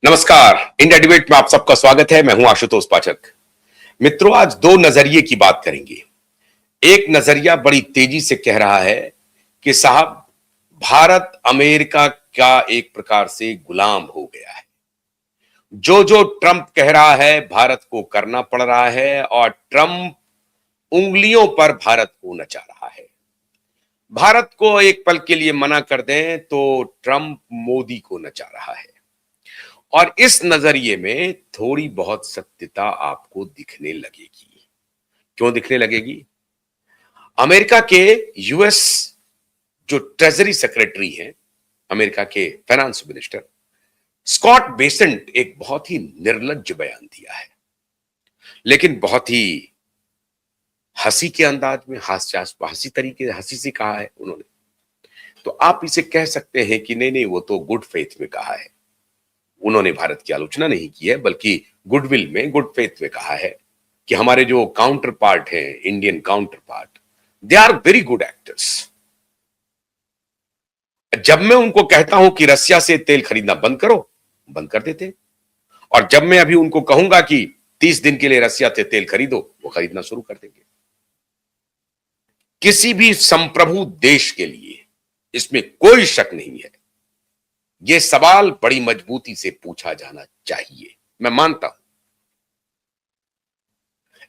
नमस्कार। India debate में आप सबका स्वागत है। मैं हूं आशुतोष पाठक। मित्रों, आज दो नजरिए की बात करेंगे। एक नजरिया बड़ी तेजी से कह रहा है कि साहब, भारत अमेरिका का एक प्रकार से गुलाम हो गया है। जो जो ट्रंप कह रहा है भारत को करना पड़ रहा है और ट्रंप उंगलियों पर भारत को नचा रहा है। भारत को एक पल के लिए मना कर दें तो ट्रंप मोदी को नचा रहा है। और इस नजरिए में थोड़ी बहुत सत्यता आपको दिखने लगेगी। क्यों दिखने लगेगी? अमेरिका के यूएस जो ट्रेजरी सेक्रेटरी हैं, अमेरिका के फाइनेंस मिनिस्टर स्कॉट बेसेंट, एक बहुत ही निर्लज्ज बयान दिया है, लेकिन बहुत ही हंसी के अंदाज में, हंसी तरीके से हंसी से कहा है उन्होंने। तो आप इसे कह सकते हैं कि नहीं नहीं, वो तो गुड फेथ में कहा है। उन्होंने भारत की आलोचना नहीं की है, बल्कि गुडविल में, गुड फेथ में कहा है कि हमारे जो काउंटर पार्ट है, Indian counterpart, they are very good actors. जब मैं उनको कहता हूं कि रसिया से तेल खरीदना बंद करो, बंद कर देते। और जब मैं अभी उनको कहूंगा कि 30 दिन के लिए रसिया से तेल खरीदो, वो खरीदना शुरू कर देंगे। किसी भी संप्रभु देश के लिए इसमें कोई शक नहीं है। यह सवाल बड़ी मजबूती से पूछा जाना चाहिए, मैं मानता हूं।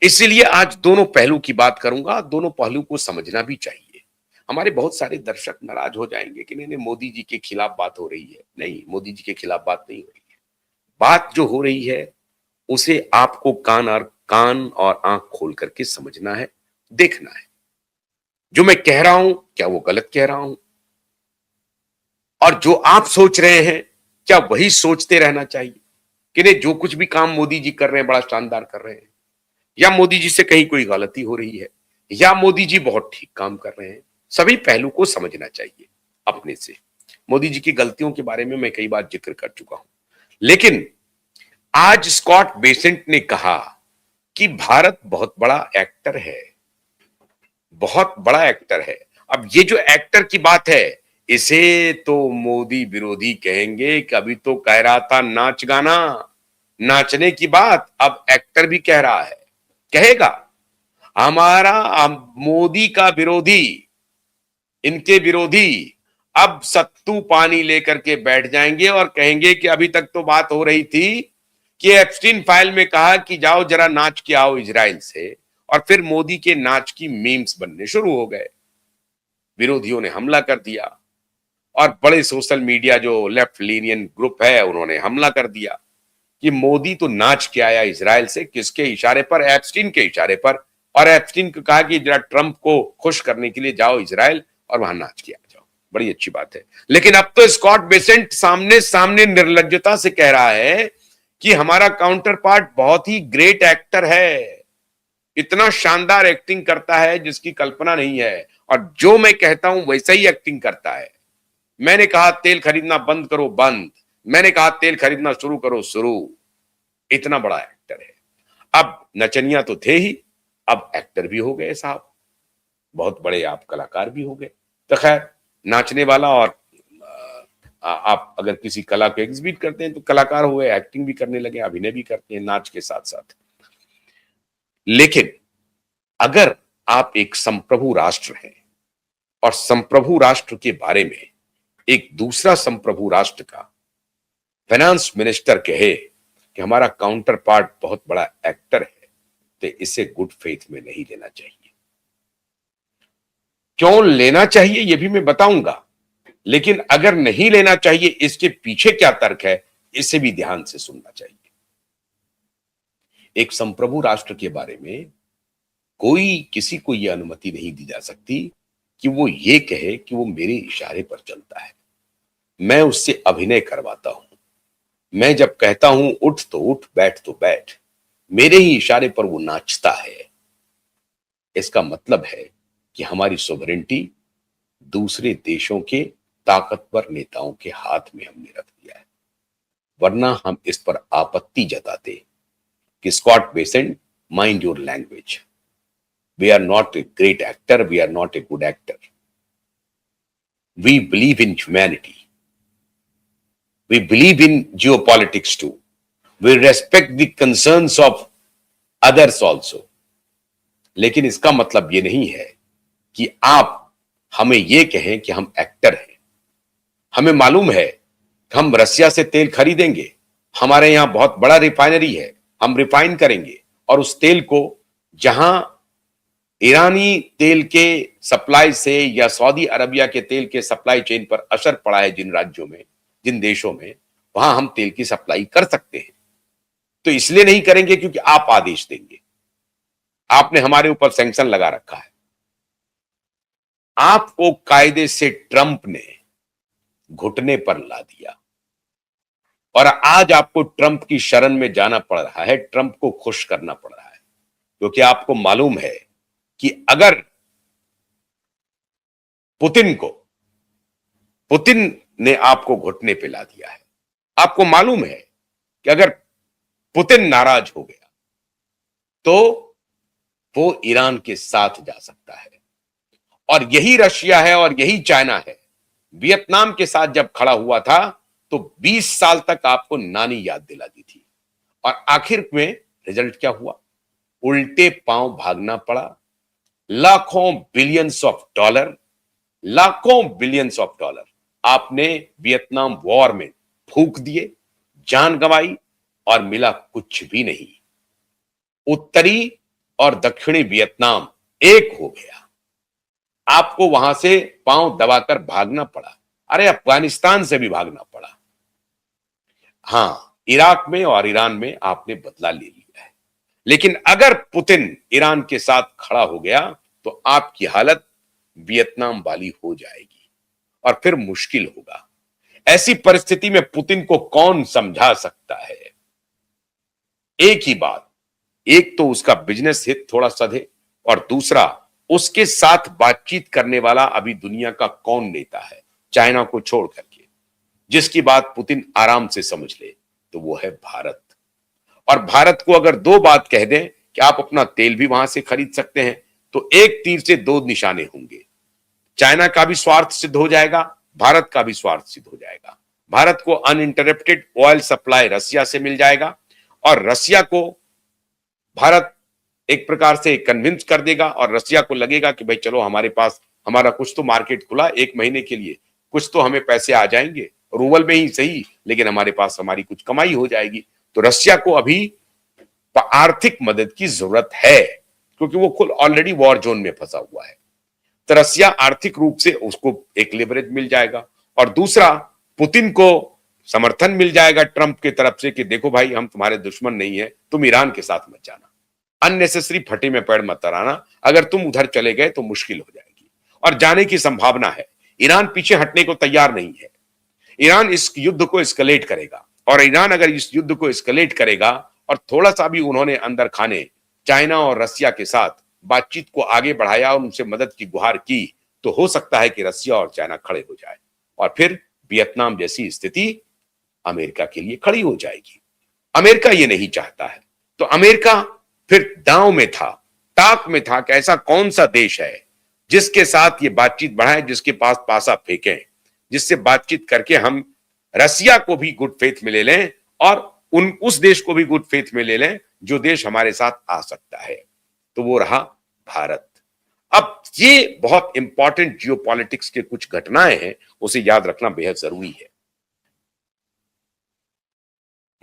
इसलिए आज दोनों पहलू की बात करूंगा। दोनों पहलू को समझना भी चाहिए। हमारे बहुत सारे दर्शक नाराज हो जाएंगे कि नहीं नहीं, मोदी जी के खिलाफ बात हो रही है। नहीं, मोदी जी के खिलाफ बात नहीं हो रही है। बात जो हो रही है उसे आपको कान और आंख खोल करके समझना है, देखना है। जो मैं कह रहा हूं, क्या वो गलत कह रहा हूं? और जो आप सोच रहे हैं, क्या वही सोचते रहना चाहिए कि नहीं, जो कुछ भी काम मोदी जी कर रहे हैं बड़ा शानदार कर रहे हैं, या मोदी जी से कहीं कोई गलती हो रही है, या मोदी जी बहुत ठीक काम कर रहे हैं? सभी पहलू को समझना चाहिए अपने से। मोदी जी की गलतियों के बारे में मैं कई बार जिक्र कर चुका हूं, लेकिन आज स्कॉट बेसेंट ने कहा कि भारत बहुत बड़ा एक्टर है, बहुत बड़ा एक्टर है। अब ये जो एक्टर की बात है, इसे तो मोदी विरोधी कहेंगे कि अभी तो कह रहा था नाच गाना, नाचने की बात, अब एक्टर भी कह रहा है, कहेगा। मोदी का विरोधी, इनके विरोधी अब सत्तू पानी लेकर के बैठ जाएंगे और कहेंगे कि अभी तक तो बात हो रही थी कि एप्स्टीन फाइल में कहा कि जाओ जरा नाच के आओ इजराइल से, और फिर मोदी के नाच की मीम्स बनने शुरू हो गए। विरोधियों ने हमला कर दिया और बड़े सोशल मीडिया जो लेफ्ट लीनियन ग्रुप है उन्होंने हमला कर दिया कि मोदी तो नाच के आया इजराइल से। किसके इशारे पर? एप्स्टीन के इशारे पर। और एप्स्टीन को कहा कि जरा ट्रंप को खुश करने के लिए जाओ इजराइल और वहां नाच के आ जाओ। बड़ी अच्छी बात है। लेकिन अब तो स्कॉट बेसेंट सामने सामने निर्लज्जता से कह रहा है कि हमारा काउंटर पार्ट बहुत ही ग्रेट एक्टर है, इतना शानदार एक्टिंग करता है जिसकी कल्पना नहीं है, और जो मैं कहता हूं वैसा ही एक्टिंग करता है। मैंने कहा तेल खरीदना बंद करो, बंद। मैंने कहा तेल खरीदना शुरू करो, शुरू। इतना बड़ा एक्टर है। अब नचनिया तो थे ही, अब एक्टर भी हो गए साहब, बहुत बड़े आप कलाकार भी हो गए। तो खैर, नाचने वाला और आप अगर किसी कला को एग्जिबिट करते हैं तो कलाकार हो गए, एक्टिंग भी करने लगे, अभिनय भी करते हैं नाच के साथ साथ। लेकिन अगर आप एक संप्रभु राष्ट्र हैं और संप्रभु राष्ट्र के बारे में एक दूसरा संप्रभु राष्ट्र का फाइनेंस मिनिस्टर कहे कि हमारा काउंटर पार्ट बहुत बड़ा एक्टर है, तो इसे गुड फेथ में नहीं लेना चाहिए। क्यों लेना चाहिए यह भी मैं बताऊंगा, लेकिन अगर नहीं लेना चाहिए इसके पीछे क्या तर्क है, इसे भी ध्यान से सुनना चाहिए। एक संप्रभु राष्ट्र के बारे में कोई किसी को यह अनुमति नहीं दी जा सकती कि वो ये कहे कि वो मेरे इशारे पर चलता है। मैं उससे अभिनय करवाता हूं। मैं जब कहता हूं उठ तो उठ, बैठ तो बैठ, मेरे ही इशारे पर वो नाचता है। इसका मतलब है कि हमारी सोवरेंटी दूसरे देशों के ताकतवर नेताओं के हाथ में हमने रख दिया है। वरना हम इस पर आपत्ति जताते कि Scott Bessent, mind your language. We are not a great actor, we are not a good actor. We believe in humanity. We believe in geopolitics too. We respect the concerns of others also. लेकिन इसका मतलब ये नहीं है कि आप हमें ये कहें कि हम एक्टर हैं। हमें मालूम है कि हम रसिया से तेल खरीदेंगे, हमारे यहां बहुत बड़ा रिफाइनरी है, हम रिफाइन करेंगे और उस तेल को जहां ईरानी तेल के सप्लाई से या सऊदी अरबिया के तेल के सप्लाई चेन पर असर पड़ा है जिन राज्यों में, जिन देशों में, वहां हम तेल की सप्लाई कर सकते हैं। तो इसलिए नहीं करेंगे क्योंकि आप आदेश देंगे। आपने हमारे ऊपर सैंक्शन लगा रखा है। आपको कायदे से ट्रंप ने घुटने पर ला दिया और आज आपको ट्रंप की शरण में जाना पड़ रहा है, ट्रंप को खुश करना पड़ रहा है, क्योंकि आपको मालूम है कि अगर पुतिन ने आपको घुटने पे ला दिया है, आपको मालूम है कि अगर पुतिन नाराज हो गया तो वो ईरान के साथ जा सकता है। और यही रशिया है और यही चाइना है। वियतनाम के साथ जब खड़ा हुआ था तो 20 साल तक आपको नानी याद दिला दी थी और आखिर में रिजल्ट क्या हुआ? उल्टे पांव भागना पड़ा। लाखों बिलियंस ऑफ डॉलर आपने वियतनाम वॉर में फूंक दिए, जान गंवाई और मिला कुछ भी नहीं। उत्तरी और दक्षिणी वियतनाम एक हो गया। आपको वहां से पांव दबाकर भागना पड़ा। अरे अफगानिस्तान से भी भागना पड़ा। हां, इराक में और ईरान में आपने बदला ले लिया है। लेकिन अगर पुतिन ईरान के साथ खड़ा हो गया तो आपकी हालत वियतनाम वाली हो जाएगी और फिर मुश्किल होगा। ऐसी परिस्थिति में पुतिन को कौन समझा सकता है? एक ही बात, एक तो उसका बिजनेस हित थोड़ा सधे और दूसरा उसके साथ बातचीत करने वाला अभी दुनिया का कौन नेता है, चाइना को छोड़ करके, जिसकी बात पुतिन आराम से समझ ले, तो वो है भारत। और भारत को अगर दो बात कह दें कि आप अपना तेल भी वहां से खरीद सकते हैं, तो एक तीर से दो निशाने होंगे। चाइना का भी स्वार्थ सिद्ध हो जाएगा, भारत का भी स्वार्थ सिद्ध हो जाएगा। भारत को अनइंटरप्टेड ऑयल सप्लाई रसिया से मिल जाएगा और रसिया को भारत एक प्रकार से कन्विंस कर देगा और रसिया को लगेगा कि भाई चलो हमारे पास हमारा कुछ तो मार्केट खुला, 1 महीने के लिए कुछ तो हमें पैसे आ जाएंगे, रूबल में ही सही, लेकिन हमारे पास हमारी कुछ कमाई हो जाएगी। तो रसिया को अभी आर्थिक मदद की जरूरत है क्योंकि वो खुद ऑलरेडी वॉर जोन में फंसा हुआ है। तो रसिया आर्थिक रूप से उसको एक लिवरेज मिल जाएगा और दूसरा पुतिन को समर्थन मिल जाएगा ट्रंप की तरफ से कि देखो भाई हम तुम्हारे दुश्मन नहीं है, तुम ईरान के साथ मत जाना, अननेसेसरी फटे में पैर मत तराना, अगर तुम उधर चले गए तो मुश्किल हो जाएगी। और जाने की संभावना है। ईरान पीछे हटने को तैयार नहीं है। ईरान इस युद्ध को एस्केलेट करेगा और ईरान अगर इस युद्ध को एस्केलेट करेगा और थोड़ा सा भी उन्होंने अंदर खाने चाइना और रसिया के साथ बातचीत को आगे बढ़ाया और उनसे मदद की गुहार की, तो हो सकता है कि रसिया और चाइना खड़े हो जाए और फिर वियतनाम जैसी स्थिति अमेरिका के लिए खड़ी हो जाएगी। अमेरिका ये नहीं चाहता है। तो अमेरिका फिर दांव में था, ताक में था कि ऐसा कौन सा देश है जिसके साथ ये बातचीत बढ़ाए, जिसके पास पासा फेंकें, जिससे बातचीत करके हम रसिया को भी गुड फेथ में ले लें और उस देश को भी गुड फेथ में ले लें जो देश हमारे साथ आ सकता है। तो वो रहा भारत। अब ये बहुत इंपॉर्टेंट जियोपॉलिटिक्स के कुछ घटनाएं हैं, उसे याद रखना बेहद जरूरी है।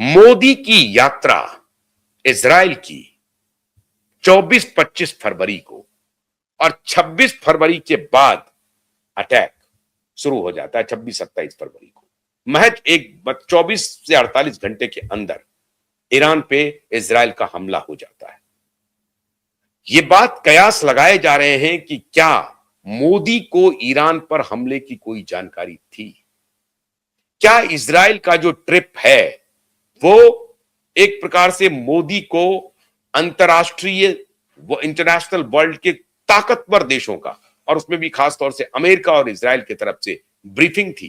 मोदी की यात्रा इजराइल की 24-25 फरवरी को और 26 फरवरी के बाद अटैक शुरू हो जाता है। 26-27 फरवरी को महज 24 से 48 घंटे के अंदर ईरान पे इजराइल का हमला हो जाता है। ये बात कयास लगाए जा रहे हैं कि क्या मोदी को ईरान पर हमले की कोई जानकारी थी? क्या इजराइल का जो ट्रिप है वो एक प्रकार से मोदी को अंतरराष्ट्रीय इंटरनेशनल वर्ल्ड के ताकतवर देशों का और उसमें भी खास तौर से अमेरिका और इजराइल की तरफ से ब्रीफिंग थी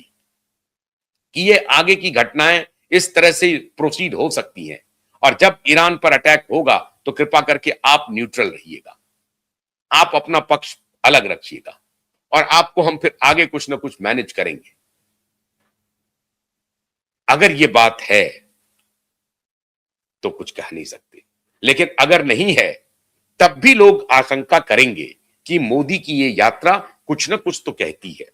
कि ये आगे की घटनाएं इस तरह से प्रोसीड हो सकती हैं और जब ईरान पर अटैक होगा तो कृपा करके आप न्यूट्रल रहिएगा, आप अपना पक्ष अलग रखिएगा और आपको हम फिर आगे कुछ ना कुछ मैनेज करेंगे। अगर ये बात है तो कुछ कह नहीं सकते, लेकिन अगर नहीं है तब भी लोग आशंका करेंगे कि मोदी की ये यात्रा कुछ ना कुछ तो कहती है।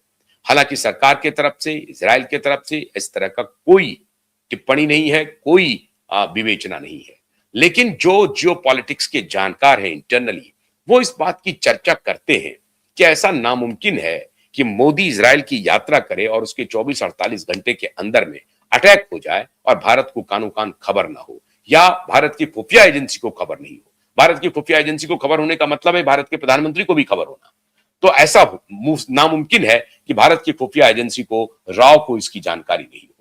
हालांकि सरकार की तरफ से, इजराइल की तरफ से इस तरह का कोई टिप्पणी नहीं है, कोई विवेचना नहीं है। लेकिन जो जियोपॉलिटिक्स के जानकार हैं इंटरनली, वो इस बात की चर्चा करते हैं कि ऐसा नामुमकिन है कि मोदी इजराइल की यात्रा करे और उसके 24-48 घंटे के अंदर में अटैक हो जाए और भारत को कानो कान खबर ना हो, या भारत की खुफिया एजेंसी को खबर नहीं हो। भारत की खुफिया एजेंसी को खबर होने का मतलब है भारत के प्रधानमंत्री को भी खबर होना। तो ऐसा नामुमकिन है कि भारत की खुफिया एजेंसी को, राव को इसकी जानकारी नहीं हो।